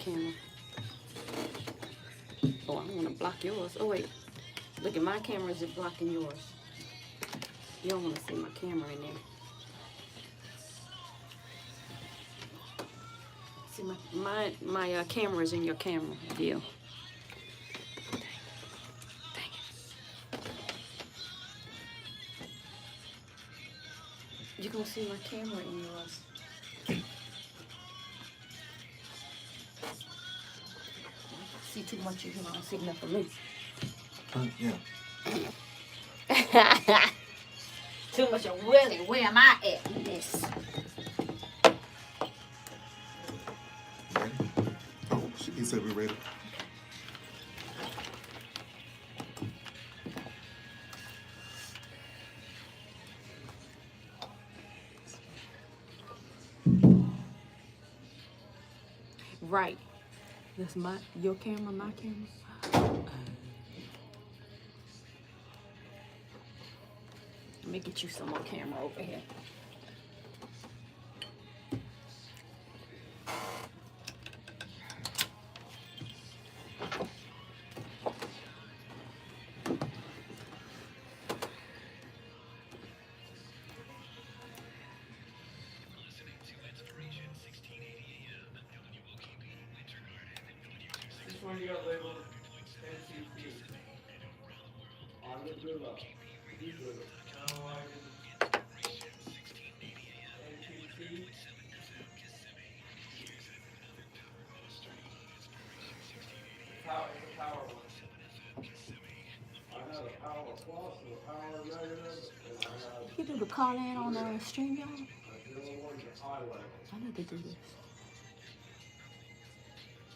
Camera. Oh, I don't want to block yours. Oh, wait. Look at my camera. Is it blocking yours? You don't want to see my camera in there. See, my camera's in your camera deal. Dang it. You're going to see my camera in yours. See too much of you don't see enough of me. Yeah. Too much of Willie. Where am I at in this? Ready? Oh, he said we're ready. Right. That's your camera, my camera. Let me get you some more camera over here. This one you got labeled NCT. On the blue level. These are now I can NCT. Power, it's a power one. I have a power plus and a power negative, and I have You do the call in on the stream, y'all? a zero one to high level. I need to do this.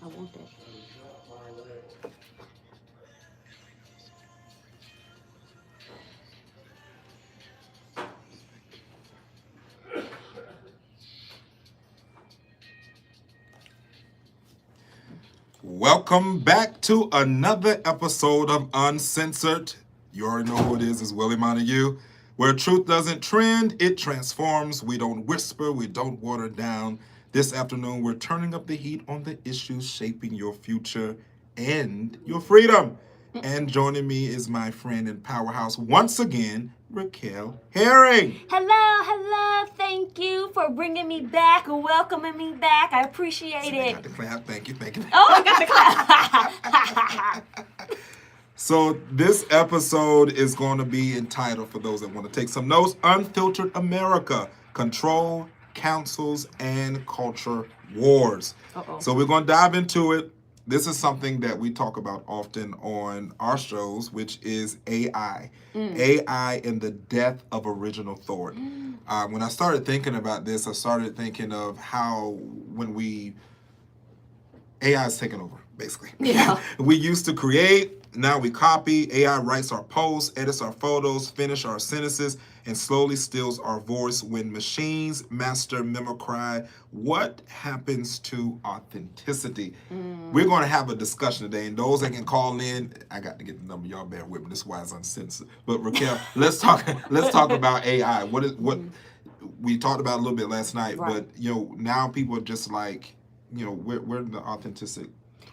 I want that. And it's not my level. Welcome back to another episode of Uncensored. You already know who it is. It's Willie Montague. Where truth doesn't trend, it transforms. We don't whisper, we don't water down. This afternoon, we're turning up the heat on the issues shaping your future and your freedom. And joining me is my friend and powerhouse once again, Raquel Herring. Hello. Thank you for bringing me back and welcoming me back. I appreciate I it. got the clap. Thank you. Oh, I got the clap. So this episode is going to be entitled, for those that want to take some notes, Unfiltered America, Control, Councils, and Culture Wars. Uh-oh. So we're going to dive into it. This is something that we talk about often on our shows, which is AI. AI and the death of original thought. When I started thinking about this, I started thinking of how AI is taking over, basically. Yeah. We used to create, now we copy. AI writes our posts, edits our photos, finish our sentences, and slowly steals our voice. When machines master mimicry, what happens to authenticity? We're going to have a discussion today, and those that can call in, I got to get the number. Y'all bear with me. This is why it's uncensored. But Raquel, let's talk about AI. What we talked about a little bit last night, Right. but now people are just like, where the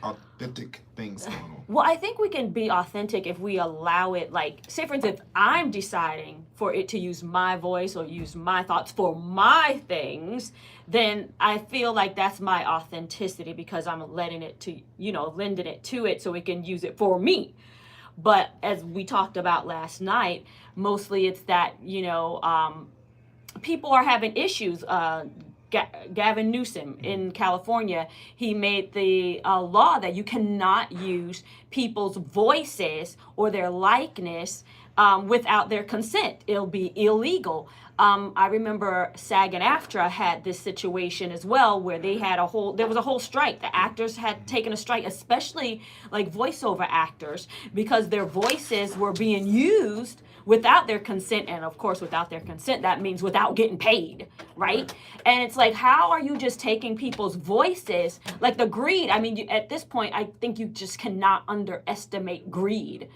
authentic things going on. Well, I think we can be authentic if we allow it, like, say for instance, if I'm deciding for it to use my voice or use my thoughts for my things, then I feel like that's my authenticity because I'm letting it to, lending it to it so it can use it for me. But as we talked about last night, mostly it's that, people are having issues. Gavin Newsom in California, he made the law that you cannot use people's voices or their likeness without their consent. It'll be illegal. I remember SAG and AFTRA had this situation as well, where there was a whole strike. The actors had taken a strike, especially like voiceover actors, because their voices were being used without their consent. And of course, without their consent, that means without getting paid, right? And it's like, how are you just taking people's voices? Like the greed, I mean, at this point, I think you just cannot underestimate greed,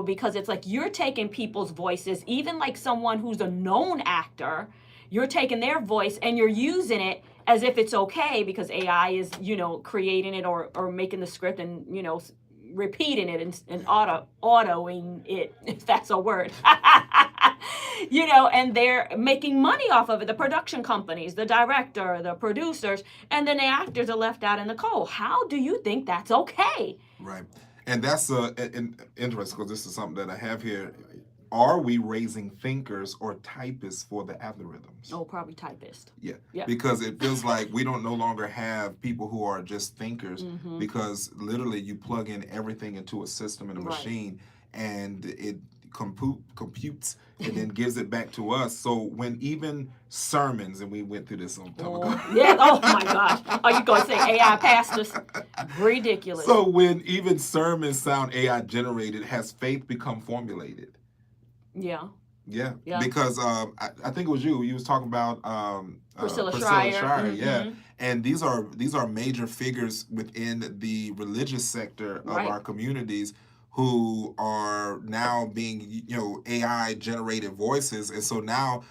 because it's like you're taking people's voices, even like someone who's a known actor, you're taking their voice and you're using it as if it's okay because AI is, creating it or making the script and, repeating it and autoing it, if that's a word. And they're making money off of it. The production companies, the director, the producers, and then the actors are left out in the cold. How do you think that's okay? Right. And that's interesting because this is something that I have here. Are we raising thinkers or typists for the algorithms? Oh, probably typist. Yeah. Yeah. Because it feels like we don't no longer have people who are just thinkers Mm-hmm. because literally you plug in everything into a system and a Right. machine and it computes and then gives it back to us. So when even sermons, and we went through this some time ago. Yeah. Oh my gosh. Are you going to say AI pastors? Ridiculous. So when even sermons sound AI generated, has faith become formulated? Yeah. Yeah, Yeah. because I think it was you. You was talking about Priscilla Schreier. Yeah, Mhm. and these are major figures within the religious sector of Right. our communities who are now being AI generated voices, and so now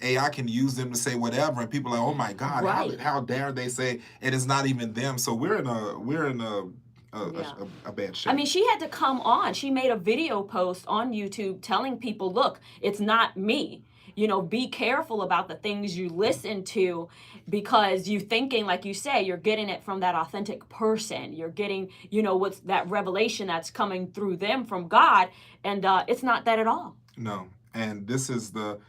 AI can use them to say whatever, and people are like, oh my God, Right. how dare they say, and it's not even them. So we're in Yeah. a bad shape. I mean, she had to come on. She made a video post on YouTube telling people, look, it's not me. Be careful about the things you listen to because you thinking, like you say, you're getting it from that authentic person. You're getting, what's that revelation that's coming through them from God. And it's not that at all. No. And this is the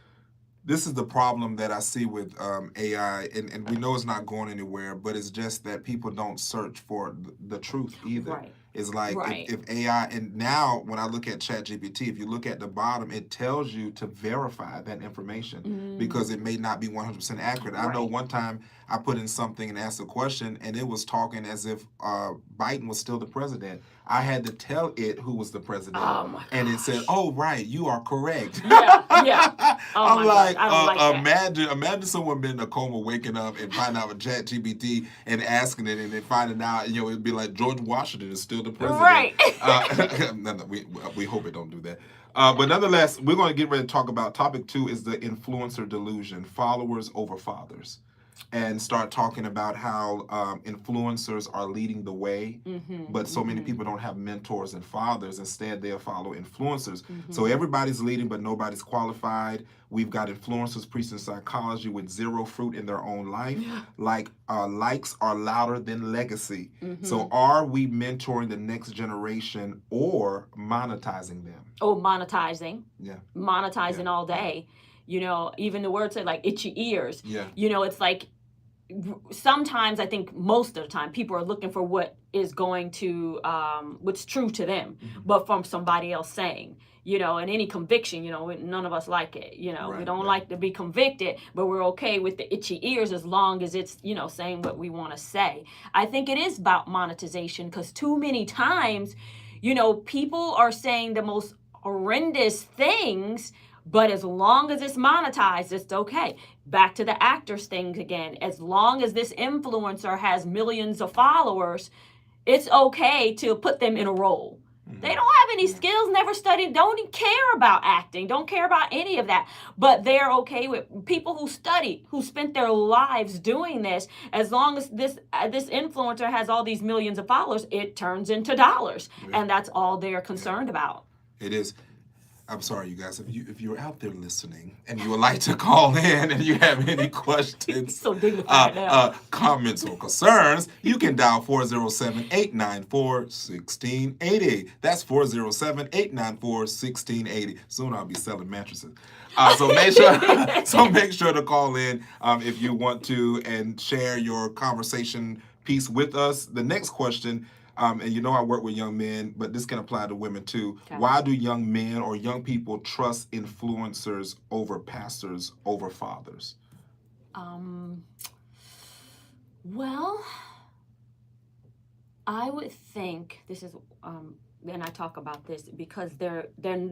problem that I see with AI, and we know it's not going anywhere, but it's just that people don't search for the truth either. Right. It's like Right. if AI, and now when I look at ChatGPT, if you look at the bottom, it tells you to verify that information because it may not be 100% accurate. I know Right. one time I put in something and asked a question, and it was talking as if Biden was still the president. I had to tell it who was the president, Oh my and it said, "Oh, right, you are correct." Yeah. Oh I'm my like, God. I don't like that. imagine someone being in a coma, waking up and finding out with ChatGPT and asking it, and then finding out, it'd be like George Washington is still the president. Right. No, we hope it don't do that. But nonetheless, we're going to get ready to talk about topic 2 is the influencer delusion, followers over fathers, and start talking about how influencers are leading the way, but so many people don't have mentors and fathers. Instead, they'll follow influencers. So everybody's leading, but nobody's qualified. We've got influencers preaching psychology with zero fruit in their own life. Like likes are louder than legacy. So are we mentoring the next generation or monetizing them? Oh, monetizing. Yeah. Monetizing all day. Even the word said like itchy ears. Yeah. It's like sometimes I think most of the time people are looking for what is going to what's true to them, but from somebody else saying. And any conviction, none of us like it. We don't like to be convicted, but we're okay with the itchy ears as long as it's, saying what we want to say. I think it is about monetization because too many times, people are saying the most horrendous things, but as long as it's monetized, it's okay. Back to the actors thing again. As long as this influencer has millions of followers, it's okay to put them in a role. They don't have any skills, never studied, don't care about acting, don't care about any of that. But they're okay with people who study, who spent their lives doing this. As long as this influencer has all these millions of followers, it turns into dollars. Yeah. And that's all they're concerned about. It is. I'm sorry, you guys. If you're out there listening and you would like to call in and you have any questions, so dignified now. Comments or concerns, you can dial 407-894-1680. That's 407-894-1680. Soon I'll be selling mattresses. So make sure to call in if you want to and share your conversation piece with us. The next question. And I work with young men, but this can apply to women too. Okay. Why do young men or young people trust influencers over pastors, over fathers? Well, I would think this is, and I talk about this because they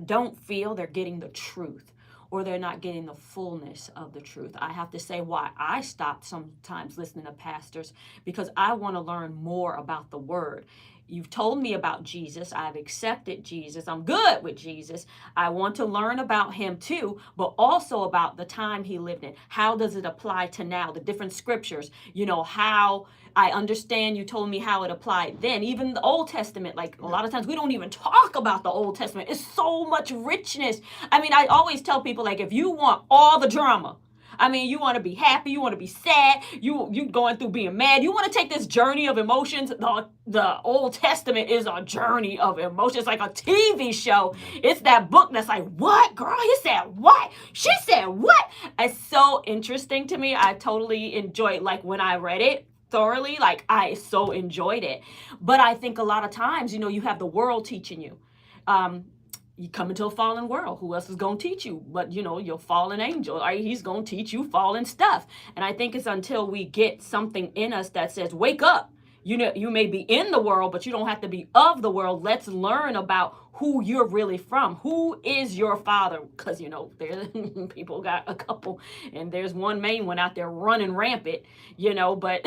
don't feel they're getting the truth, or they're not getting the fullness of the truth. I have to say why I stopped sometimes listening to pastors, because I want to learn more about the word. You've told me about Jesus. I've accepted Jesus. I'm good with Jesus. I want to learn about him too, but also about the time he lived in. How does it apply to now? The different scriptures, how I understand you told me how it applied then. Even the Old Testament, like a lot of times we don't even talk about the Old Testament. It's so much richness. I mean, I always tell people, like, if you want all the drama, I mean, you want to be happy, you want to be sad, you going through being mad, you want to take this journey of emotions. The Old Testament is a journey of emotions. It's like a TV show. It's that book that's like, what, girl? He said what? She said what? It's so interesting to me. I totally enjoyed, like, when I read it thoroughly, like, I so enjoyed it. But I think a lot of times, you have the world teaching you. You come into a fallen world. Who else is going to teach you? But, your fallen angel, right? He's going to teach you fallen stuff. And I think it's until we get something in us that says, wake up. You may be in the world, but you don't have to be of the world. Let's learn about who you're really from. Who is your father? Because, there's people got a couple, and there's one main one out there running rampant, but...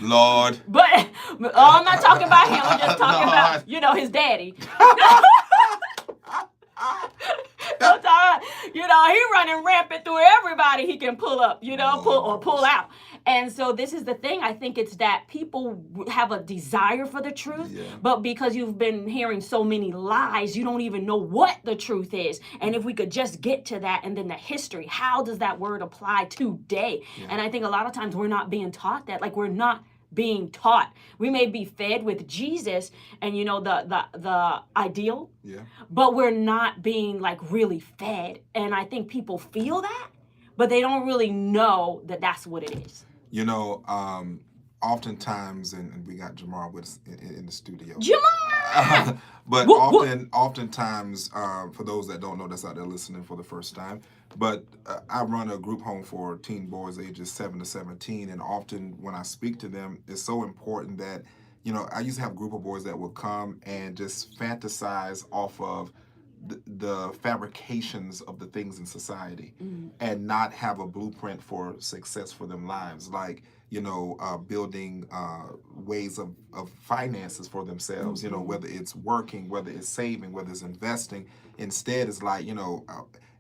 Lord. But I'm not talking about him. I'm just talking about, his daddy. He running rampant through everybody he can pull up, pull out. And so this is the thing. I think it's that people have a desire for the truth, but because you've been hearing so many lies, you don't even know what the truth is. And if we could just get to that, and then the history, how does that word apply today? Yeah. And I think a lot of times we're not being taught that. Like, we're not being taught. We may be fed with Jesus and the ideal, but we're not being, like, really fed. And I think people feel that, but they don't really know that that's what it is. Oftentimes, and we got Jamar with us in the studio. Jamar! But oftentimes, for those that don't know, that's out there listening for the first time, but I run a group home for teen boys ages 7 to 17, and often when I speak to them, it's so important that, I used to have a group of boys that would come and just fantasize off of the fabrications of the things in society, and not have a blueprint for success for them lives, like building ways of finances for themselves, whether it's working, whether it's saving, whether it's investing. Instead, it's like,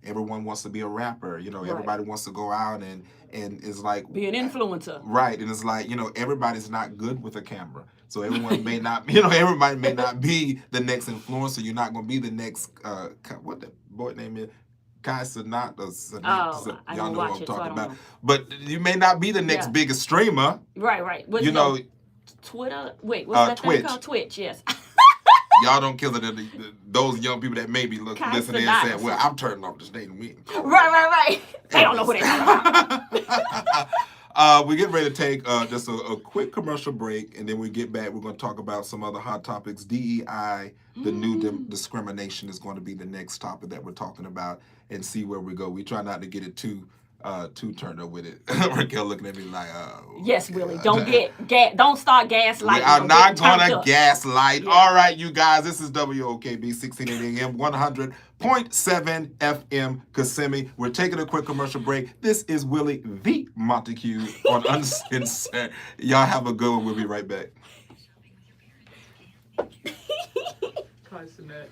everyone wants to be a rapper, everybody wants to go out and it's like be an influencer, right? And it's like, everybody's not good with a camera, so everyone may not, everybody may not be the next influencer. You're not going to be the next what the boy name is, Kai Sinat, y'all know what I'm talking about. But you may not be the next biggest streamer. Right. What's Twitter? Wait, what's that Twitch. thing called? Twitch, yes. Y'all don't kill those young people that may be listening and saying, well, I'm turning off the state and we. Right. They don't know what they're talking about. We get ready to take just a quick commercial break, and then we get back. We're going to talk about some other hot topics. DEI, the new discrimination is going to be the next topic that we're talking about, and see where we go. We try not to get it too turned up with it. Raquel looking at me like, yes, Willie, don't don't start gaslighting. We are not gonna gaslight. Yeah. All right, you guys, this is WOKB 1680 AM 100.7 FM Kissimmee. We're taking a quick commercial break. This is Willie the Montague on Uncensored. Y'all have a good one. We'll be right back. Kai Sinat.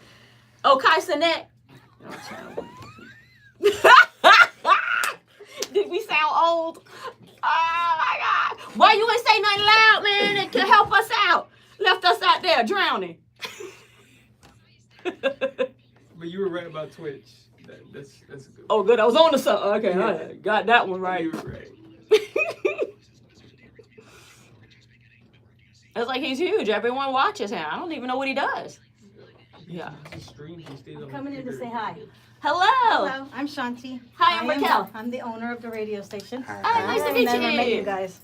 Oh, Kai Sinat. Did we sound old? Oh my God! Why you ain't say nothing loud, man? That could help us out. Left us out there drowning. But you were right about Twitch. That's good. Oh, good. I was on to something. Okay, I got that one right. You were right. It's like he's huge. Everyone watches him. I don't even know what he does. Yeah. He streams. He stays on Coming in to say hi. Hello. Hello, I'm Shanti. Hi, I'm Raquel. I'm the owner of the radio station. Hi, nice to meet Never met you. you guys.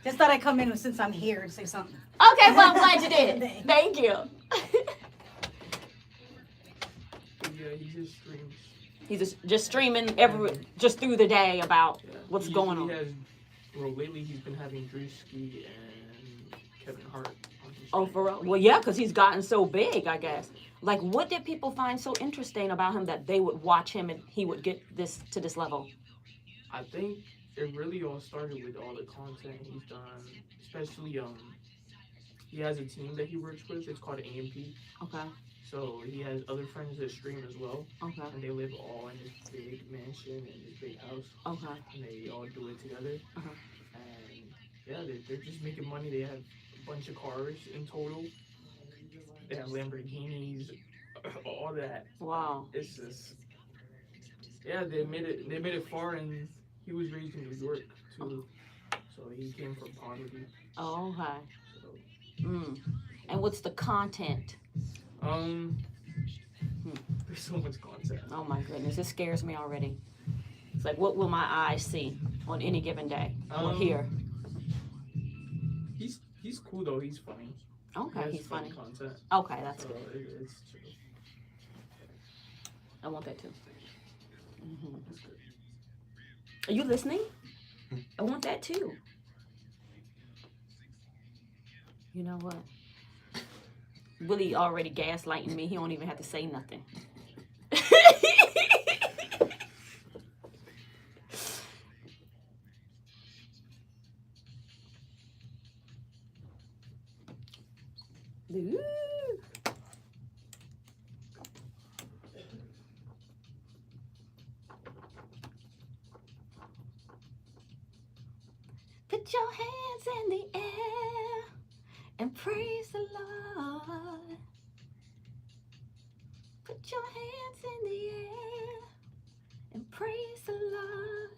Just thought I'd come in since I'm here and say something. Okay, well, I'm glad you did. Thank you. Yeah, he just streams. He's just streaming just through the day about what's going on. Lately he's been having Drewski and Kevin Hart on his Oh, for real? Well, yeah, because he's gotten so big, I guess. Like, what did people find so interesting about him that they would watch him and he would get to this level? I think it really all started with all the content he's done, especially he has a team that he works with. It's called AMP. Okay. So he has other friends that stream as well, Okay. and they live all in this big mansion and this big house, Okay. and they all do it together. Uh-huh. And yeah, they're just making money. They have a bunch of cars in total. They have Lamborghinis, all that. Wow. It's just yeah, they made it. They made it far, and he was raised in New York too, so he came from poverty. Oh, okay. So Mm. And what's the content? there's so much content. Oh my goodness, it scares me already. It's like, what will my eyes see on any given day or hear? He's cool though. He's funny. Okay, He has he's funny. content. Okay, that's So good. it's true. I want that too. Hmm. Are you listening? I want that too. You know what? Willie already gaslighting me. He don't even have to say nothing. Ooh. Put your hands in the air and praise the Lord. Put your hands in the air and praise the Lord.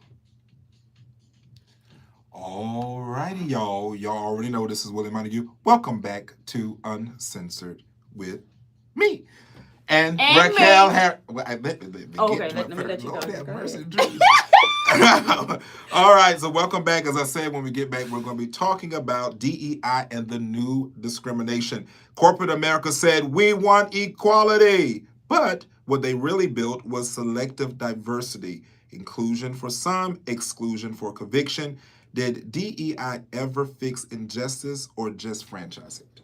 Alrighty, y'all. Y'all already know this is Willie Montague. Welcome back to Uncensored with me. And Raquel Herring. Well, let me let you Lord go. have Go mercy, ahead. Jesus. All right, so welcome back. As I said, when we get back, we're going to be talking about DEI and the new discrimination. Corporate America said, we want equality. But what they really built was selective diversity, inclusion for some, exclusion for conviction. Did DEI ever fix injustice or just franchise it?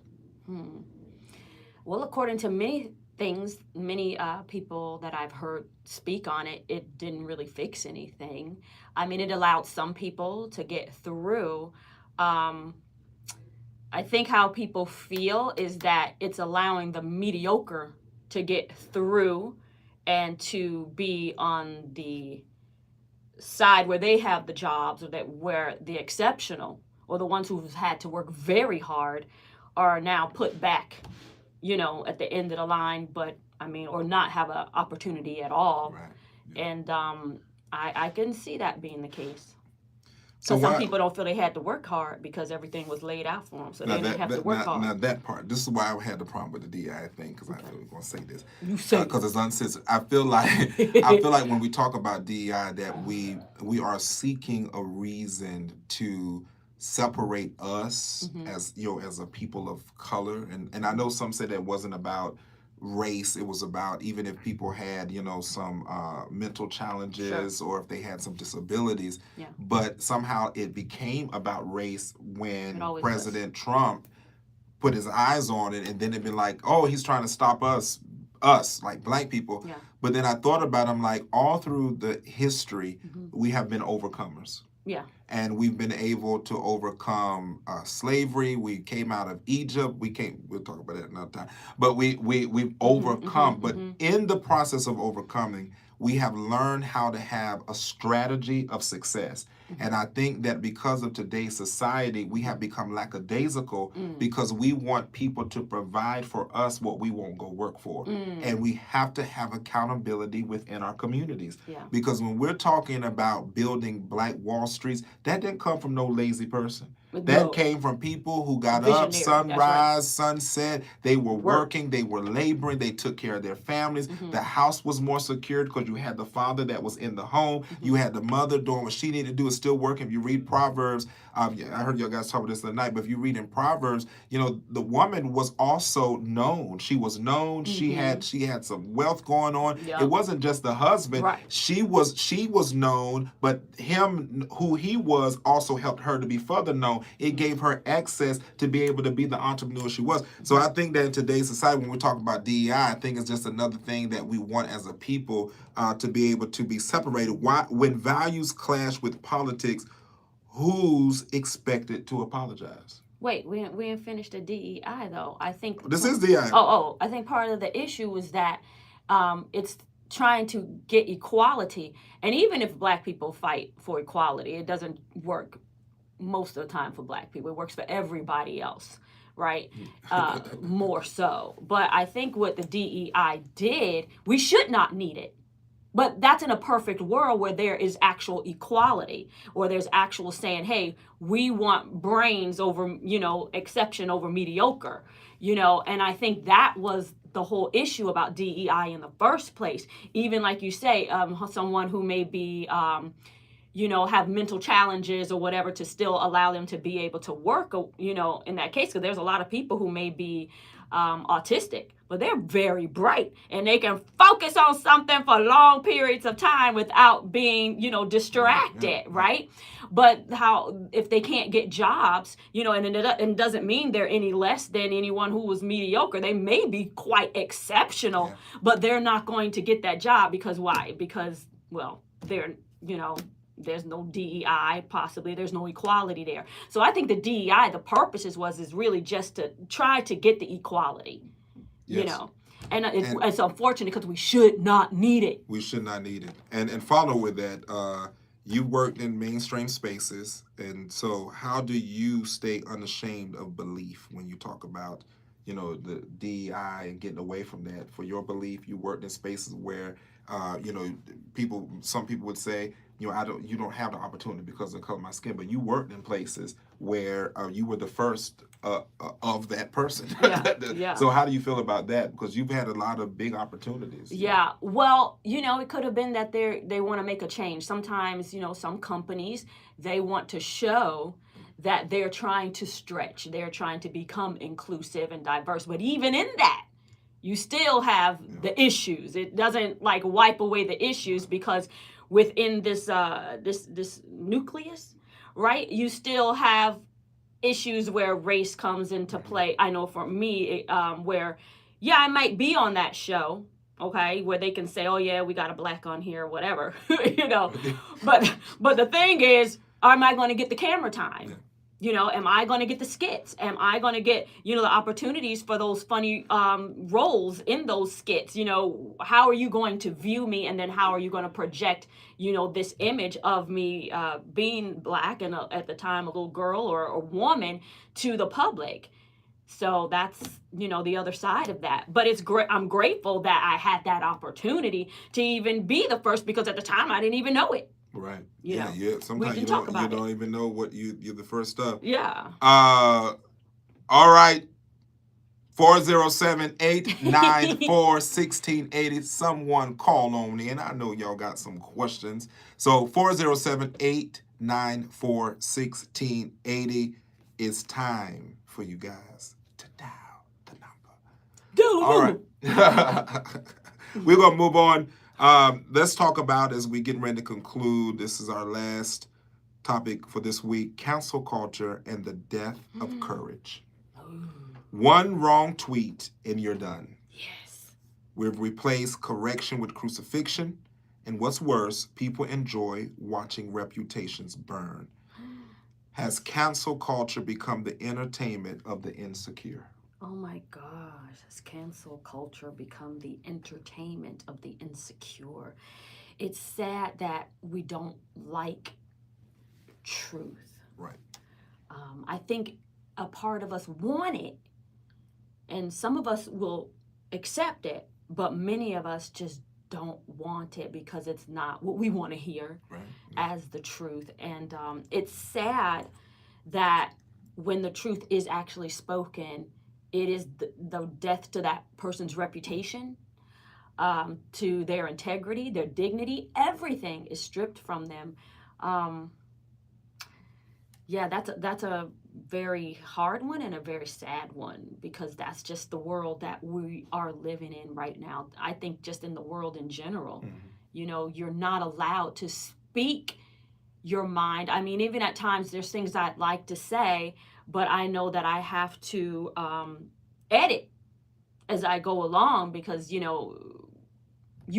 Well, according to many things, many people that I've heard speak on it, it didn't really fix anything. I mean, it allowed some people to get through. I think how people feel is that it's allowing the mediocre to get through and to be on the side where they have the jobs, or that where the exceptional or the ones who've had to work very hard are now put back, at the end of the line, but I mean, or not have an opportunity at all. Right. Yeah. And I can see that being the case. So some people don't feel they had to work hard because everything was laid out for them, so they didn't have to work hard. Now that part, this is why I had the problem with the DI thing, because I feel we're gonna say this. You say because it's uncensored. I feel like when we talk about DEI that we are seeking a reason to separate us as as a people of color, and I know some said that it wasn't about race. It was about even if people had some mental challenges, or if they had some disabilities. Yeah. But somehow it became about race when President Trump put his eyes on it, and then it'd been like, oh, he's trying to stop us like black people. Yeah. But then I thought about him, like, all through the history we have been overcomers. Yeah. And we've been able to overcome slavery. We came out of Egypt. We'll talk about that another time. But we've overcome. But in the process of overcoming, we have learned how to have a strategy of success. And I think that because of today's society, we have become lackadaisical because we want people to provide for us what we won't go work for. And we have to have accountability within our communities. Yeah. Because when we're talking about building Black Wall Streets, that didn't come from no lazy person. That came from people who got up, sunrise, sunset. They were working, they were laboring, they took care of their families. The house was more secured because you had the father that was in the home. You had the mother doing what she needed to do and still working. If you read Proverbs, I heard y'all guys talk about this the other night, but if you read in Proverbs, the woman was also known. She was known. She had some wealth going on. Yep. It wasn't just the husband. Right. She was known, but him, who he was, also helped her to be further known. It gave her access to be able to be the entrepreneur she was. So I think that in today's society, when we're talking about DEI, I think it's just another thing that we want as a people to be able to be separated. Why, when values clash with politics, who's expected to apologize? Wait, we ain't finished the DEI though. I think This is DI. I think part of the issue was that it's trying to get equality, and even if Black people fight for equality, it doesn't work most of the time for Black people. It works for everybody else, right? More so. But I think what the DEI did, we should not need it. But that's in a perfect world where there is actual equality, or there's actual saying, hey, we want brains over, exception over mediocre, and I think that was the whole issue about DEI in the first place. Even like you say, someone who may be, have mental challenges or whatever, to still allow them to be able to work, in that case, because there's a lot of people who may be autistic, but they're very bright and they can focus on something for long periods of time without being, distracted, right? But if they can't get jobs, and it doesn't mean they're any less than anyone who was mediocre. They may be quite exceptional, but they're not going to get that job because why? Because, well, they're, there's no DEI, possibly. There's no equality there. So I think the DEI, the purposes is really just to try to get the equality, And it's unfortunate because we should not need it. We should not need it. And follow with that, you worked in mainstream spaces, and so how do you stay unashamed of belief when you talk about, the DEI and getting away from that? For your belief, you worked in spaces where, some people would say, you don't have the opportunity because of the color of my skin, but you worked in places where you were the first of that person. Yeah. So how do you feel about that? Because you've had a lot of big opportunities. Yeah. Well, it could have been that they want to make a change. Sometimes, some companies, they want to show that they're trying to stretch. They're trying to become inclusive and diverse. But even in that, you still have the issues. It doesn't wipe away the issues, because within this this nucleus, right, you still have issues where race comes into play. I know for me, where I might be on that show, okay, where they can say, oh yeah, we got a Black on here, whatever, but the thing is, am I going to get the camera time? Am I going to get the skits? Am I going to get, the opportunities for those funny roles in those skits? How are you going to view me? And then how are you going to project, this image of me being Black and at the time a little girl or a woman to the public? So that's, the other side of that. But it's great. I'm grateful that I had that opportunity to even be the first, because at the time I didn't even know it. Right. Yeah. Sometimes you don't even know what you're the first of. Yeah. All right. 407-894-1680. Someone call on in. I know y'all got some questions. So 407-894-1680. It's time for you guys to dial the number. All right. We're gonna move on. Let's talk about, as we get ready to conclude, this is our last topic for this week, cancel culture and the death of courage. One wrong tweet and you're done. Yes. We've replaced correction with crucifixion, and what's worse, people enjoy watching reputations burn. Has cancel culture become the entertainment of the insecure? Oh my gosh, has cancel culture become the entertainment of the insecure? It's sad that we don't like truth. Right. I think a part of us want it, and some of us will accept it, but many of us just don't want it because it's not what we want to hear as the truth. And it's sad that when the truth is actually spoken, it is the death to that person's reputation, to their integrity, their dignity. Everything is stripped from them. That's a very hard one and a very sad one, because that's just the world that we are living in right now. I think just in the world in general, you're not allowed to speak your mind. I mean, even at times there's things I'd like to say, but I know that I have to edit as I go along, because, you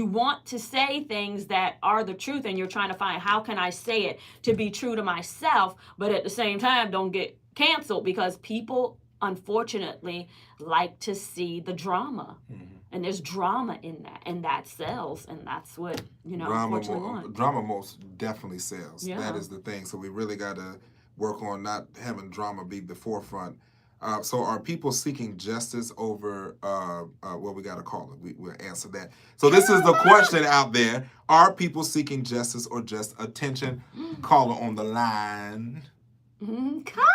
want to say things that are the truth, and you're trying to find, how can I say it to be true to myself, but at the same time, don't get canceled because people unfortunately like to see the drama. And there's drama in that, and that sells, and that's what, unfortunately want. Drama most definitely sells. Yeah. That is the thing. So we really got to work on not having drama be the forefront. So are people seeking justice over, what we got to call it? We'll answer that. So this is the question out there. Are people seeking justice or just attention? Caller on the line. Caller!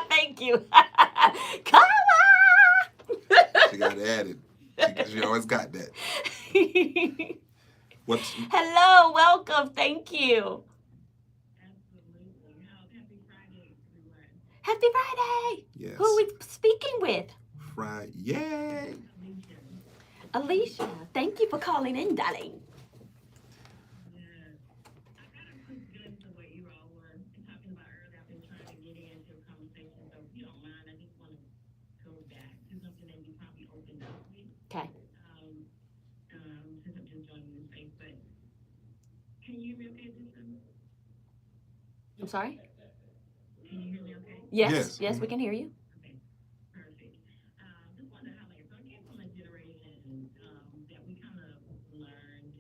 Thank you. Caller! She got it added. She always got that. What's Hello, welcome. Thank you. Happy Friday. Yes. Who are we speaking with? Friday. Yay. Alicia. Thank you for calling in, darling. Okay. Since I'm just joining the space, but can you hear me okay this time? I'm sorry? Can you hear me okay? Yes, we can hear you. Okay, perfect. Just wanted to highlight, so I came from a generation that we kind of learned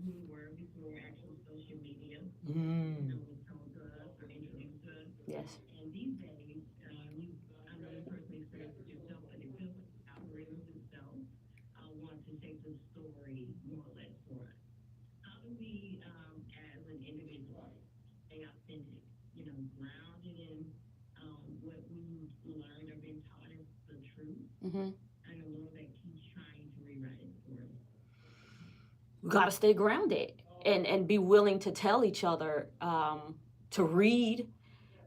who we were before actual social media. Was told to us or introduced to us. Yes. And these days, I know you personally experienced it yourself, but it feels like the algorithms themselves want to shape the story more or less for us. How do we, as an individual, stay authentic, grounded in what we've learned or been taught as the truth, and a world that keeps trying to rewrite it for us? We got to stay grounded and be willing to tell each other, to read,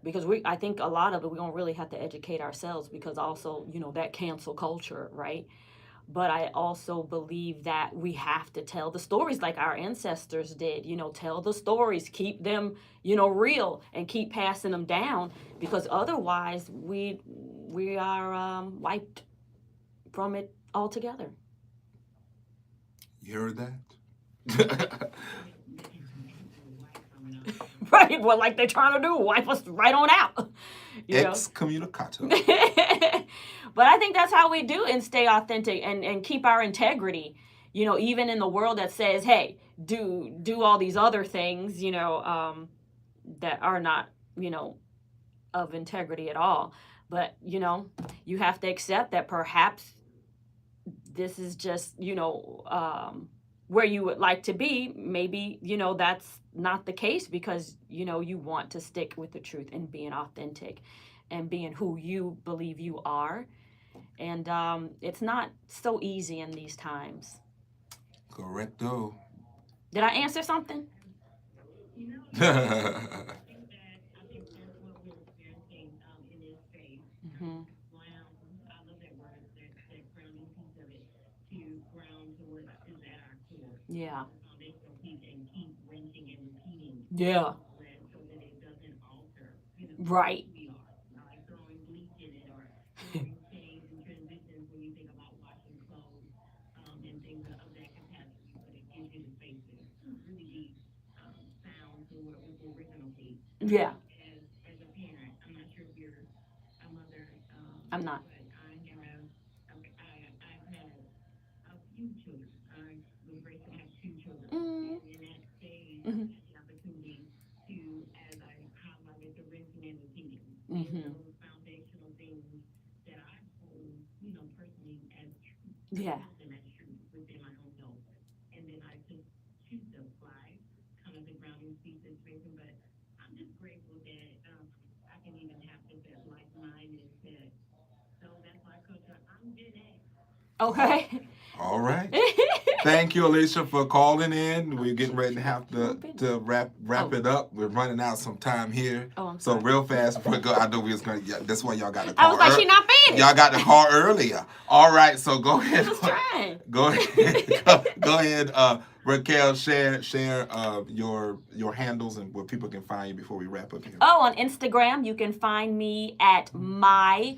because I think a lot of it, we're going to really have to educate ourselves, because also, that cancel culture, right? But I also believe that we have to tell the stories like our ancestors did, tell the stories, keep them, real, and keep passing them down, because otherwise we are wiped from it altogether. You heard that? Right, well, like they're trying to do, wipe us right on out. Excommunicato. But I think that's how we do and stay authentic and keep our integrity, even in the world that says, hey, do all these other things, that are not, of integrity at all. But, you have to accept that perhaps this is just, where you would like to be. Maybe, that's not the case, because, you want to stick with the truth and being authentic and being who you believe you are. And it's not so easy in these times. Correcto. Did I answer something? I think that's what we're experiencing in this space. Ground. I love that word, that grounding piece of it, to ground to what is at our core. Yeah. Foundational piece, and keep wrenching and repeating. Yeah. So that it doesn't alter. Right. Who we are. Like throwing bleach in it, or throwing change and transitions when you think about washing clothes and things of that capacity. But it gives you the space to really be sound to what was the original piece. Yeah. As a parent, I'm not sure if you're a mother. I'm not. But I've had a few children. I was raised to have 2 children. And in that stage, I had the opportunity to, as I highlighted, the rinsing and repeating. Those foundational things that I hold, personally as truth. Yeah. And as truth within my own self. And then I just choose to apply kind of the grounding piece situation. But I'm just grateful that I can even have this as like-minded that. So that's my culture. I'm Gen X. Okay. All right. Thank you, Alicia, for calling in. We're getting ready to have to wrap it up. We're running out some time here. Oh, I'm so sorry. real fast, I know we was gonna. Yeah, that's why y'all got to I call. was like, she not finished. Y'all got to call earlier. All right, so go ahead. I was trying. Go ahead. Go ahead. Raquel, share your handles and where people can find you before we wrap up here. Oh, on Instagram, you can find me at my_ROQUE.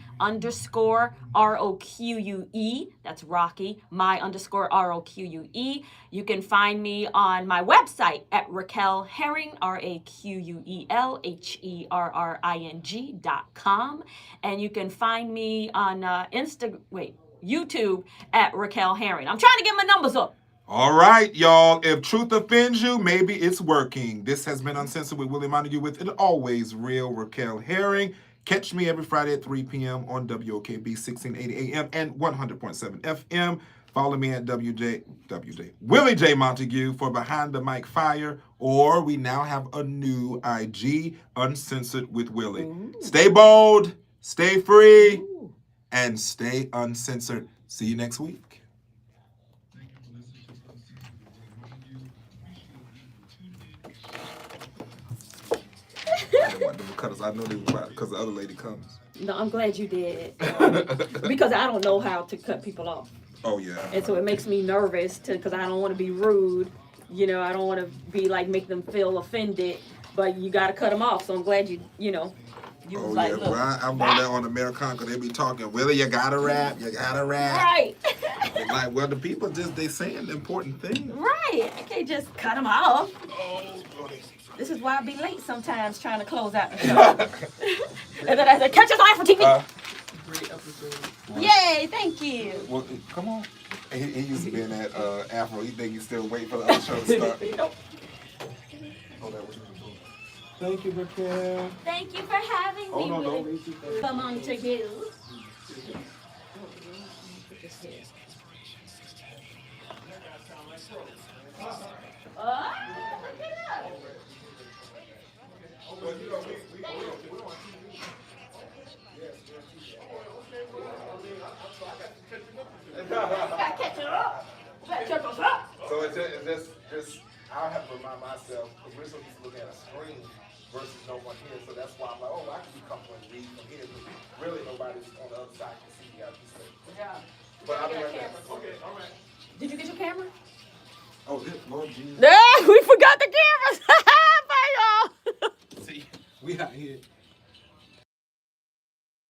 That's Rocky. my_ROQUE. You can find me on my website at Raquel Herring, RAQUELHERRING.com. And you can find me on YouTube at Raquel Herring. I'm trying to get my numbers up. All right, y'all. If truth offends you, maybe it's working. This has been Uncensored with Willie Montague with an always real Raquel Herring. Catch me every Friday at 3 p.m. on WOKB 1680 AM and 100.7 FM. Follow me at Willie J. Montague for Behind the Mic Fire, or we now have a new IG, Uncensored with Willie. Ooh. Stay bold, stay free, Ooh. and stay uncensored. See you next week. I didn't want them to cut us. I know they were about because the other lady comes. No, I'm glad you did. Because I don't know how to cut people off. Oh, yeah. And so it makes me nervous because I don't want to be rude. You know, I don't want to be like, make them feel offended. But you got to cut them off. So I'm glad you was Oh, like, yeah. look. Well, I'm on that on Americana because they be talking, Willie, you got to rap. You got to rap. Right. And like, well, the people they saying important things. Right. I can't just cut them off. Oh, This is why I be late sometimes trying to close out the show. And then I said, catch us on for TV. Great episode. Yay, thank you. Well, come on. He used to be in that Afro. He think he's still waiting for the other show to start. Oh, that was Thank you, Raquel. Thank you for having me. No, Willie. Come on to you. So it's just I'll have to remind myself because we're supposed to look at a screen versus no one here. So that's why I'm like, oh, I can be comfortable and read from here. But really, nobody's on the other side can see the other side. Yeah. But I'll be right back. Okay, all right. Did you get your camera? Oh, Lord Jesus. We forgot the cameras. Bye, y'all. See, we out here.